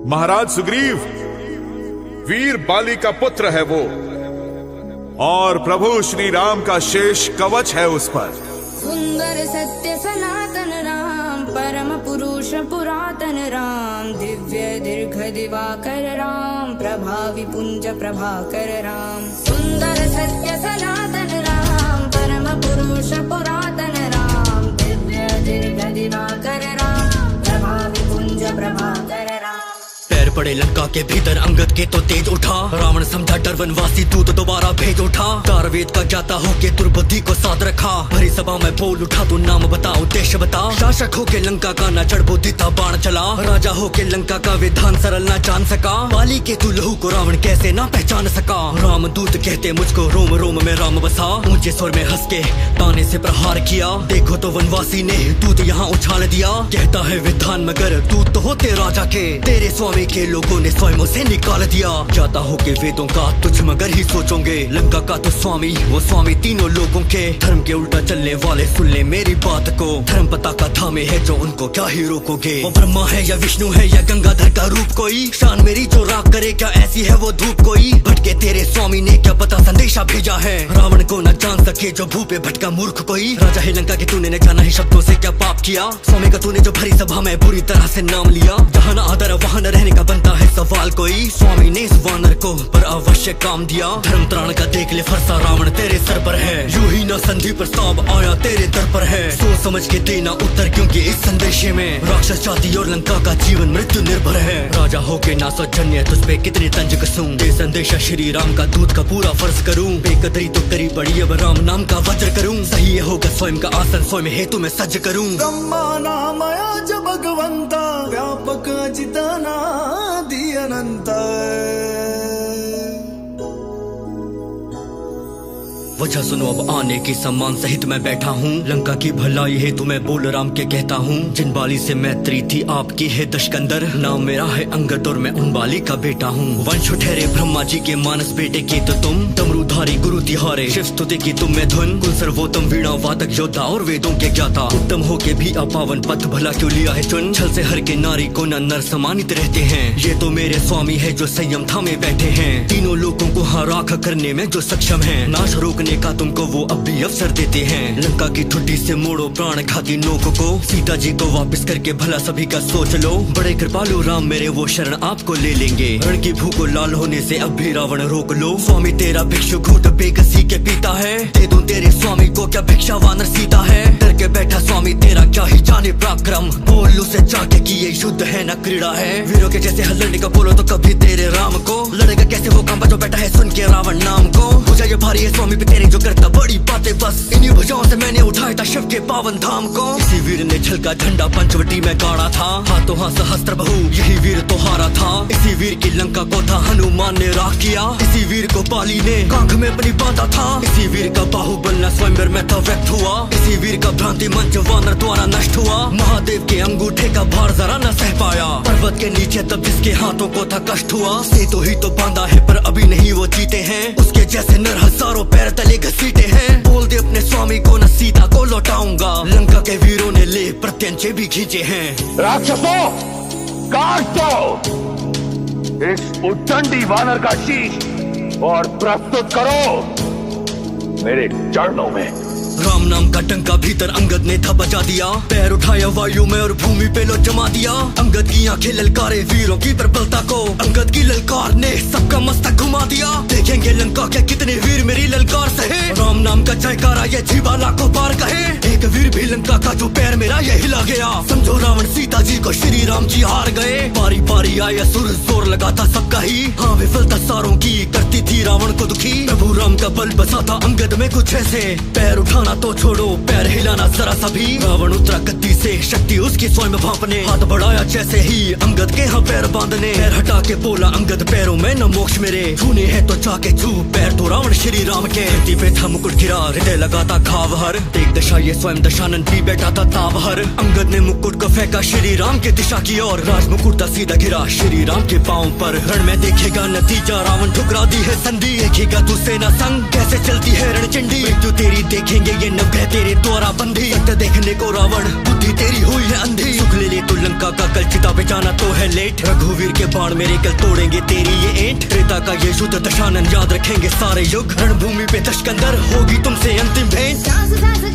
महाराज सुग्रीव, वीर बाली का पुत्र है वो, और प्रभु श्री राम का शेष कवच है उस पर। सुंदर सत्य सनातन राम, परम पुरुष पुरातन राम, दिव्य दीर्घ दिवाकर राम, प्रभावी पुंज प्रभाकर राम। सुंदर सत्य सनातन राम, परम पुरुष पुरातन राम, दिव्य दीर्घ दिवाकर राम, प्रभावी पुंज प्रभाकर राम। पैर पड़े लंका के भीतर अंगद के तो तेज उठा, रावण समझा डर वनवासी तू तो दोबारा भेज उठा। तारवेद का ज्ञाता होके दुर्बुद्धि को साथ रखा, भरी सभा में बोल उठा तू नाम बता उद्देश्य बता। शासक होके लंका का न चढ़ बुद्धि था बाण चला, राजा होके लंका का विधान सरल न जान सका। बाली के तू लहू को रावण कैसे ना पहचान सका। राम दूत कहते मुझको रोम रोम में राम बसा, ऊंचे स्वर में हंस के ताने से प्रहार किया। देखो तो वनवासी ने दूत यहाँ उछाल दिया, कहता है विधान मगर दूत तो होते राजा के, तेरे स्वामी के लोगों ने स्वयं उसे निकाल दिया। जाता हो के वेदों का तुझ मगर ही सोचोगे, लंका का तो स्वामी वो स्वामी तीनों लोगों के। धर्म के उल्टा चलने वाले सुन ले मेरी बात को, धर्म पता का थामे है जो उनको क्या ही रोकोगे। वो ब्रह्मा है या विष्णु है या गंगाधर का रूप कोई, शान मेरी जो राख करे क्या ऐसी है वो धूप कोई। भटके तेरे स्वामी ने क्या पता संदेशा भेजा है, रावण को न जान सके जो भूपे भटका मूर्ख कोई। राजा है लंका के तूने न जाना ही शब्दों से क्या पाप किया, स्वामी का तूने जो भरी सभा में बुरी तरह से नाम लिया। जहाँ न आदर वहाँ न रहने का बनता है सवाल कोई, स्वामी ने इस वानर को पर अवश्य काम दिया। धर्म त्राण का देख ले फरसा रावण तेरे सर पर है, यूं ही न संधि प्रस्ताव आया तेरे दर पर है। सोच समझ के देना उत्तर क्योंकि इस संदेशे में राक्षस जाति और लंका का जीवन मृत्यु निर्भर है। राजा होके ना सौजन्य तुझ पे कितने तंज कसूं, ये संदेशा श्री राम का दूत का पूरा फर्ज करूं। बेकदरी तो करी पड़ी अब राम नाम का वज्र करूं, सही होगा स्वयं का आसन स्वयं हेतु में सज्ज करूं। ब्रह्मा नामया च भगवंता, व्यापक अजितानादि अनंत। वजह सुनो अब आने की सम्मान सहित मैं बैठा हूँ, लंका की भलाई है तुम्हें बोल राम के कहता हूँ। जिन बाली से मैत्री थी आपकी है दशकंदर, नाम मेरा है अंगद और मैं उन बाली का बेटा हूँ। वंश ठहरे ब्रह्मा जी के मानस बेटे की तो तुम, डमरूधारी गुरु तिहारे शिव स्तुति की तुम में धुन। कुल सर्वोत्तम वीणा वादक योद्धा और वेदों के ज्ञाता, उत्तम होके भी अपावन पथ भला क्यों लिया है चुन। छल से हर के नारी को न नर सम्मानित रहते हैं, ये तो मेरे स्वामी है जो संयम थामे बैठे हैं। तीनों लोगों को हाँ राख करने में जो सक्षम है, नाश रोकने का तुमको वो अब भी अवसर देते हैं। लंका की ठुड्डी से मोड़ो प्राण घाती नोक को, सीता जी को वापस करके भला सभी का सोच लो। बड़े कृपालु राम मेरे वो शरण आपको ले लेंगे, रण की भूख को लाल होने से अब भी रावण रोक लो। स्वामी तेरा भिक्षु घूट बेकसी के पीता है, दे दूं तेरे स्वामी को क्या भिक्षा वानर सीता है। डर के बैठा स्वामी तेरा क्या ही जाने पराक्रम, बोल उसे जाके कि ये युद्ध है न क्रीड़ा है। वीरों के जैसे हल्लने का बोलो तो कभी तेरे राम को, लड़ेगा कैसे वो काम जो बैठा है सुन के रावण नाम को। मुझे ये भारी है स्वामी पे तेरे जो करता बड़ी बातें, बस इन्हीं भुजाओं से मैंने उठाया था शिव के पावन धाम को। इसी वीर ने झलका झंडा पंचवटी में गाड़ा था, हाथों हाथ सहस्त्र बहु यही वीर तो हारा था। इसी वीर की लंका को था हनुमान ने राख किया, इसी वीर को बाली ने कांख में अपनी बांधा था। इसी वीर का बाहुबल न स्वयंवर में था व्यक्त हुआ, इसी वीर का भ्रांति मंच वानर द्वारा नष्ट हुआ। महादेव के अंगूठे का भार जरा न सह पाया, पर्वत के नीचे तब जिसके हाथों को था कष्ट हुआ। सेतु ही तो बांधा है पर अभी नहीं वो जीते हैं, उसके जैसे नर हजारों पैर तले घसीटे हैं। बोल दे अपने स्वामी को न सीता को लौटाऊंगा, लंका के वीरों ने ले प्रत्यंचे भी खींचे हैं। राक्षसों काट दो इस उद्दंडी वानर का शीश और प्रस्तुत करो मेरे चरणों में। राम नाम का टंका भीतर अंगद ने था बजा दिया, पैर उठाया वायु में और भूमि पे लो जमा दिया। अंगद की आंखें ललकारे वीरों की प्रबलता को, अंगद की ललकार ने सबका मस्तक घुमा दिया। देखेंगे लंका के कितने वीर मेरी ललकार सहे, राम नाम का जयकारा ये जीवा लाखों पार कहे। एक वीर भी लंका का जो पैर मेरा ये हिला गया, समझो रावण सीता जी को श्री राम जी हार गए। बारी बारी आया सुर जोर लगाता सबका ही, हाँ विफलता सारों की करती थी रावण को दुखी। प्रभु राम का बल बसा था अंगद में कुछ ऐसे, पैर उठाना तो छोड़ो पैर हिलाना जरा सा भी। रावण उतरा गद्दी से शक्ति उसकी स्वयं भांपने, हाथ बढ़ाया जैसे ही अंगद के हाँ पैर बांधने। पैर हटा के बोला अंगद पैरों में न मोक्ष मेरे, छूने हैं तो जाके छू पैर तो रावण श्री राम के। धरती पे था मुकुट गिरा हृदय लगाता घाव हर, देख दशा ये स्वयं दशानन भी बैठा था ताव हर। अंगद ने मुकुट को फेंका श्री राम की दिशा की ओर, राज मुकुट सीधा गिरा श्री राम के पांव पर। रण में देखेगा नतीजा रावण ठुकरा दी है संधि, देखेगा तू सेना संग कैसे चलती है रणचंडी। मृत्यु तेरी देखेंगे ये नवग्रह तेरे द्वारा बंधी, सत्य देखने को रावण बुद्धि तेरी हुई है अंधी। सुख ले ले तू लंका का कल चिता पे जाना तो है लेट। रघुवीर के बाण मेरे कल तोड़ेंगे तेरी ये एंट। त्रेता का ये युद्ध दशानन याद रखेंगे सारे युग। रणभूमि पे दशकंदर होगी तुमसे अंतिम भेंट। सांस सांस